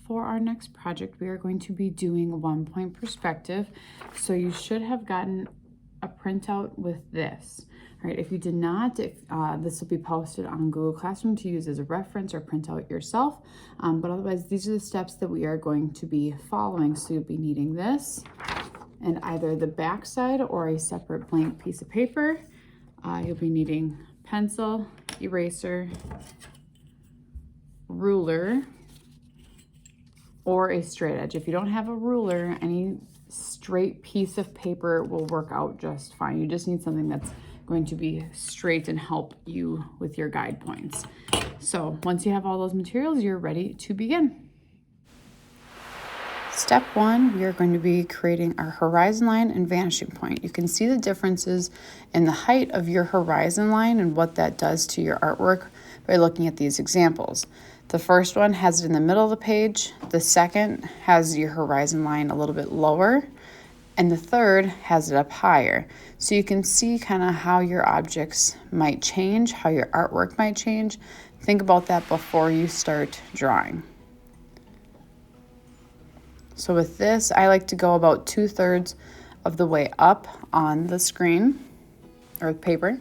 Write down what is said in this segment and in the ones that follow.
for our next project, we are going to be doing 1-point perspective. So you should have gotten a printout with this. All right, if you did not, this will be posted on Google Classroom to use as a reference or print out yourself. But otherwise, these are the steps that we are going to be following. So you'll be needing this and either the back side or a separate blank piece of paper. You'll be needing pencil, eraser, ruler, or a straight edge. If you don't have a ruler, any straight piece of paper will work out just fine. You just need something that's going to be straight and help you with your guide points. So once you have all those materials, you're ready to begin. Step 1, we are going to be creating our horizon line and vanishing point. You can see the differences in the height of your horizon line and what that does to your artwork by looking at these examples. The first one has it in the middle of the page. The second has your horizon line a little bit lower. And the third has it up higher. So you can see kind of how your objects might change, how your artwork might change. Think about that before you start drawing. So with this, I like to go about 2/3 of the way up on the screen or paper.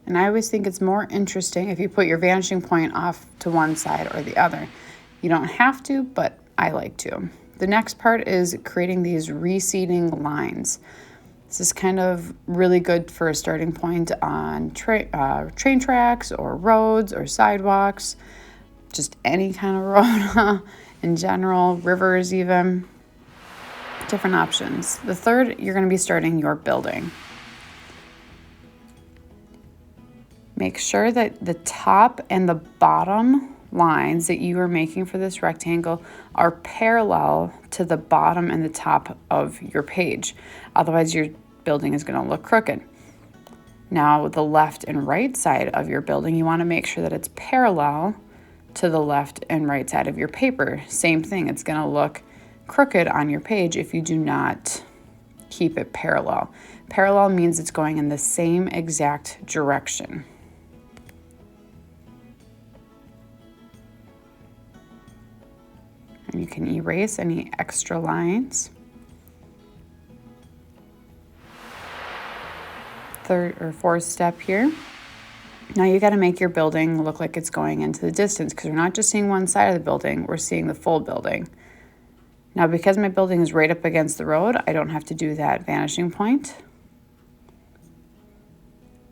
And I always think it's more interesting if you put your vanishing point off to one side or the other. You don't have to, but I like to. The next part is creating these reseating lines. This is kind of really good for a starting point on train tracks or roads or sidewalks, just any kind of road in general, rivers even, different options. The third, you're going to be starting your building. Make sure that the top and the bottom lines that you are making for this rectangle are parallel to the bottom and the top of your page. Otherwise, your building is going to look crooked. Now, the left and right side of your building, you want to make sure that it's parallel to the left and right side of your paper. Same thing, it's going to look crooked on your page if you do not keep it parallel. Parallel means it's going in the same exact direction. And you can erase any extra lines. Third or fourth step here. Now you got to make your building look like it's going into the distance because we're not just seeing one side of the building, we're seeing the full building. Now because my building is right up against the road, I don't have to do that vanishing point.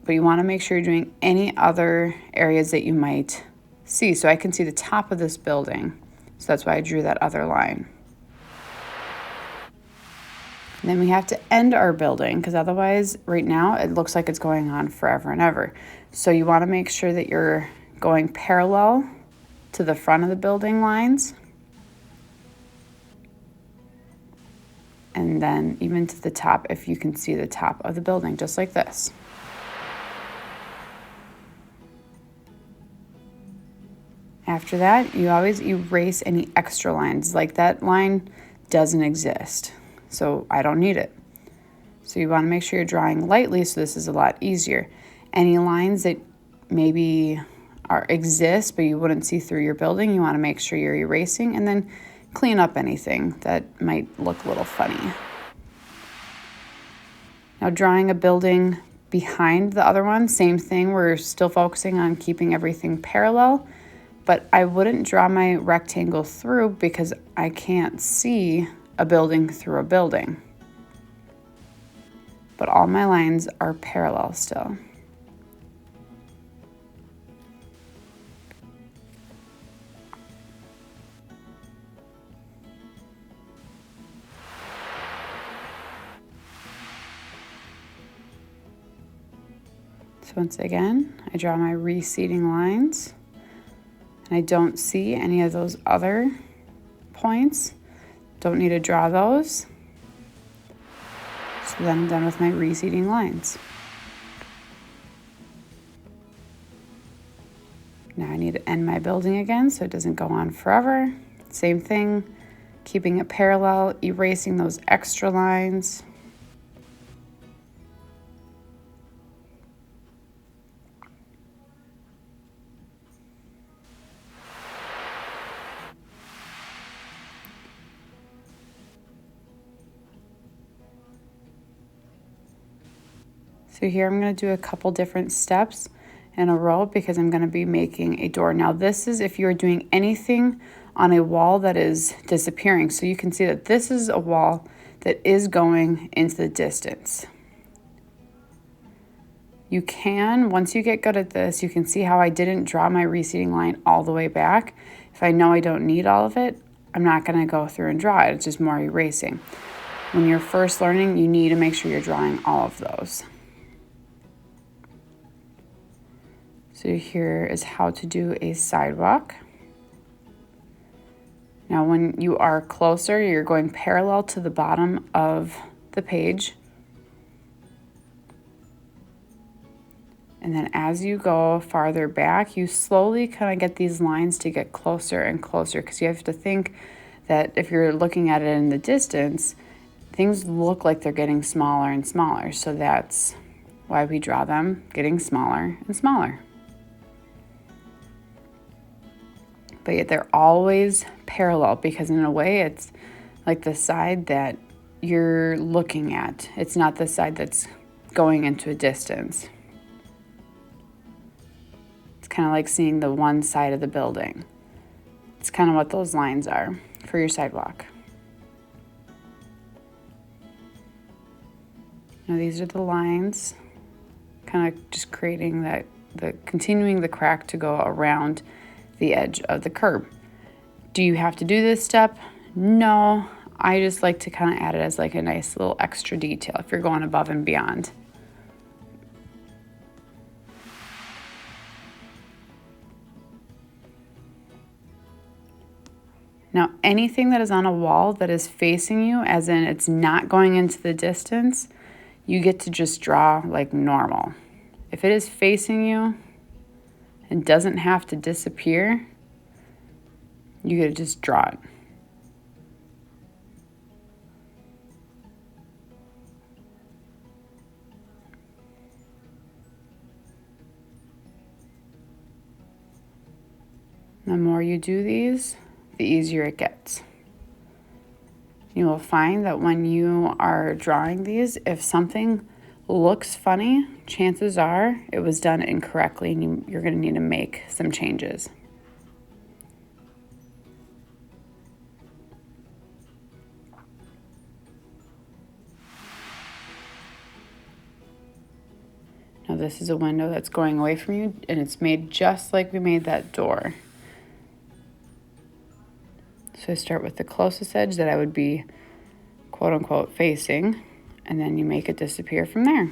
But you want to make sure you're doing any other areas that you might see. So I can see the top of this building. So that's why I drew that other line. And then we have to end our building because otherwise right now it looks like it's going on forever and ever. So you want to make sure that you're going parallel to the front of the building lines. And then even to the top if you can see the top of the building, just like this. After that, you always erase any extra lines. Like that line doesn't exist, so I don't need it. So you want to make sure you're drawing lightly so this is a lot easier. Any lines that maybe exist but you wouldn't see through your building, you want to make sure you're erasing and then clean up anything that might look a little funny. Now drawing a building behind the other one, same thing. We're still focusing on keeping everything parallel. But I wouldn't draw my rectangle through because I can't see a building through a building. But all my lines are parallel still. So once again, I draw my reseating lines. And I don't see any of those other points. Don't need to draw those. So then I'm done with my reseating lines. Now I need to end my building again so it doesn't go on forever. Same thing, keeping it parallel, erasing those extra lines. So here I'm going to do a couple different steps in a row because I'm going to be making a door. Now this is if you're doing anything on a wall that is disappearing. So you can see that this is a wall that is going into the distance. You can, once you get good at this, you can see how I didn't draw my reseating line all the way back. If I know I don't need all of it, I'm not going to go through and draw it. It's just more erasing. When you're first learning, you need to make sure you're drawing all of those. So here is how to do a sidewalk. Now when you are closer, you're going parallel to the bottom of the page. And then as you go farther back, you slowly kind of get these lines to get closer and closer, because you have to think that if you're looking at it in the distance, things look like they're getting smaller and smaller. So that's why we draw them getting smaller and smaller. But yet they're always parallel, because in a way it's like the side that you're looking at. It's not the side that's going into a distance. It's kind of like seeing the one side of the building. It's kind of what those lines are for your sidewalk. Now these are the lines, kind of just creating that, continuing the crack to go around the edge of the curb. Do you have to do this step? No, I just like to kind of add it as like a nice little extra detail if you're going above and beyond. Now anything that is on a wall that is facing you, as in it's not going into the distance, you get to just draw like normal. If it is facing you and doesn't have to disappear, you get to just draw it. The more you do these, the easier it gets. You will find that when you are drawing these, if something looks funny, chances are it was done incorrectly and you're going to need to make some changes. Now this is a window that's going away from you, and it's made just like we made that door. So I start with the closest edge that I would be quote unquote facing, and then you make it disappear from there.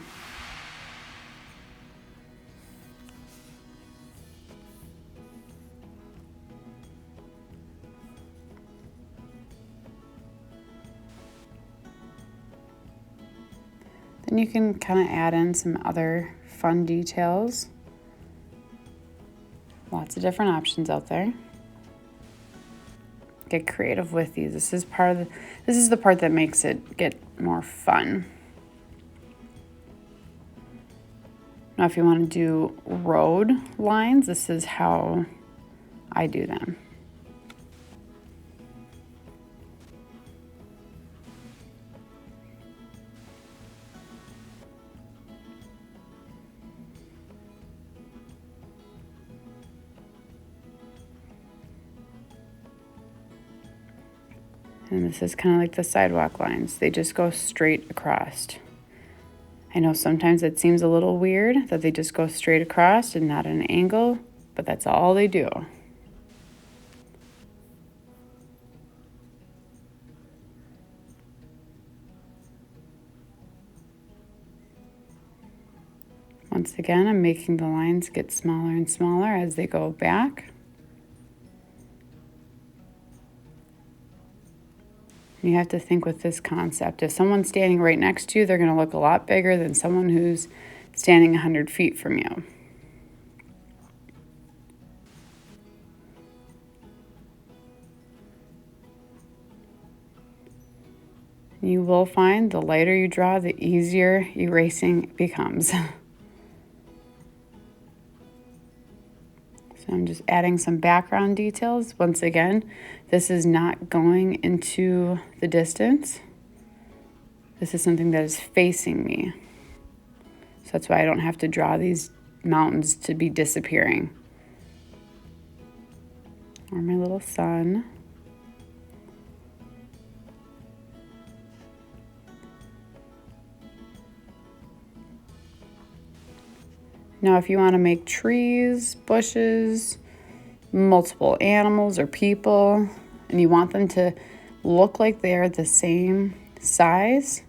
Then you can kind of add in some other fun details. Lots of different options out there. Get creative with these. This is the part that makes it get more fun. Now if you want to do road lines, this is how I do them. And this is kind of like the sidewalk lines. They just go straight across. I know sometimes it seems a little weird that they just go straight across and not at an angle, but that's all they do. Once again, I'm making the lines get smaller and smaller as they go back. You have to think with this concept. If someone's standing right next to you, they're going to look a lot bigger than someone who's standing 100 feet from you. You will find the lighter you draw, the easier erasing becomes. So I'm just adding some background details. Once again, this is not going into the distance. This is something that is facing me. So that's why I don't have to draw these mountains to be disappearing. Or my little sun. Now, if you want to make trees, bushes, multiple animals or people, and you want them to look like they're the same size,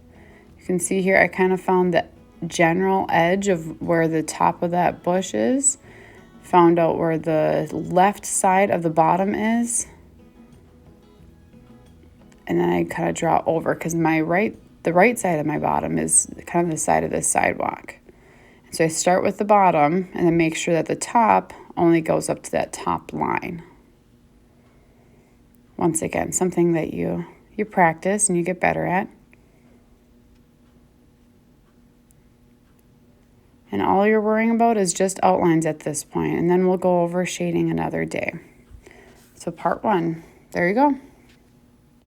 you can see here I kind of found the general edge of where the top of that bush is, found out where the left side of the bottom is, and then I kind of draw over because the right side of my bottom is kind of the side of this sidewalk. So I start with the bottom and then make sure that the top only goes up to that top line. Once again, something that you practice and you get better at. And all you're worrying about is just outlines at this point, and then we'll go over shading another day. So part 1, there you go.